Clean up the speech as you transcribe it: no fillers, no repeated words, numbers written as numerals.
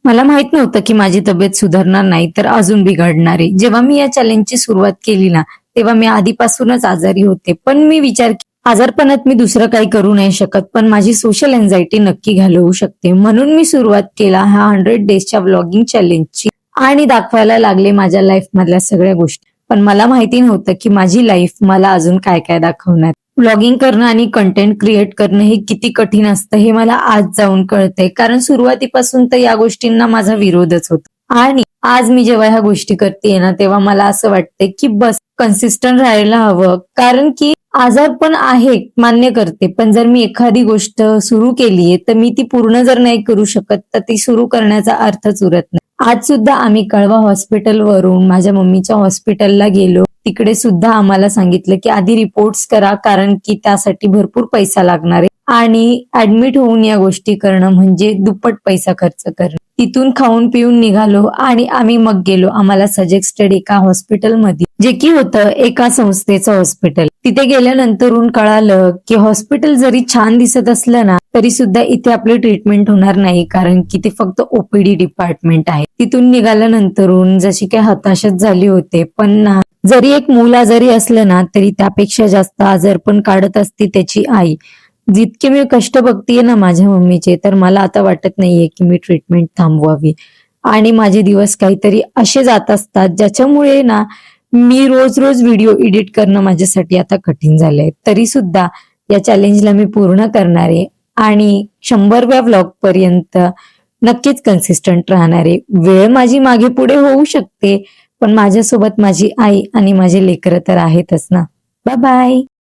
मला माहित नव्हतं की माझी तब्येत सुधारणार नाही तर अजून बिघडणार आहे. जेव्हा मी या चॅलेंजची सुरुवात केली ना, तेव्हा मी आधीपासूनच आजारी होते. पण मी विचार आजारपणात मी दुसरं काही करू नाही शकत, पण माझी सोशल एन्झायटी नक्की घालवू शकते. म्हणून मी सुरुवात केला ह्या 100 डेजच्या व्लॉगिंग चॅलेंजची आणि दाखवायला लागले माझ्या लाईफ मधल्या सगळ्या गोष्टी. पण मला माहिती नव्हतं की माझी लाईफ मला अजून काय काय दाखवणार. व्लॉगिंग करणं आणि कंटेंट क्रिएट करणं हे किती कठीण असतं हे मला आज जाऊन कळतंय. कारण सुरुवातीपासून तर या गोष्टींना माझा विरोधच होता. आणि आज मी जेव्हा ह्या गोष्टी करते ना, तेव्हा मला असं वाटतंय की बस कन्सिस्टंट राहायला हवं. कारण की आजार पण आहे मान्य करते, पण जर मी एखादी गोष्ट सुरू केलीये तर मी ती पूर्ण जर नाही करू शकत तर ती सुरू करण्याचा अर्थच उरत नाही. आज सुद्धा आम्ही कळवा हॉस्पिटलवरून माझ्या मम्मीच्या हॉस्पिटलला गेलो. तिकडे सुद्धा आम्हाला सांगितलं की आधी रिपोर्ट्स करा, कारण की त्यासाठी भरपूर पैसा लागणार आहे आणि ऍडमिट होऊन या गोष्टी करणं म्हणजे दुप्पट पैसा खर्च करणं. तिथून खाऊन पिऊन निघालो आणि आम्ही मग गेलो आम्हाला सजेस्टेड एका हॉस्पिटलमध्ये, जे की होतं एका संस्थेचं हॉस्पिटल. तिथे गेल्यानंतरून कळालं की हॉस्पिटल जरी छान दिसत असलं ना, तरी सुद्धा इथे आपली ट्रीटमेंट होणार नाही, कारण की ते फक्त ओपीडी डिपार्टमेंट आहे. तिथून निघाल्यानंतरून जशी काही हताशच झाली होते. पण ना, जरी एक मूल आजारी असलं ना, तरी त्यापेक्षा जास्त आजार पण काढत असते त्याची आई. जितके मी कष्ट बघतीये ना माझ्या मम्मीचे, तर मला आता वाटत नाहीये की मी ट्रीटमेंट थांबवावी. आणि माझे दिवस काहीतरी असे जात असतात ज्याच्यामुळे ना मी रोज रोज व्हिडिओ एडिट करणं माझ्यासाठी आता कठीण झालंय. तरी सुद्धा या चॅलेंजला मी पूर्ण करणार आहे आणि 100व्या व्लॉग पर्यंत नक्कीच कन्सिस्टंट राहणार आहे. वेळ माझी मागे पुढे होऊ शकते, पण माझ्यासोबत माझी आई आणि माझे लेकरं तर आहेतच ना. Bye bye.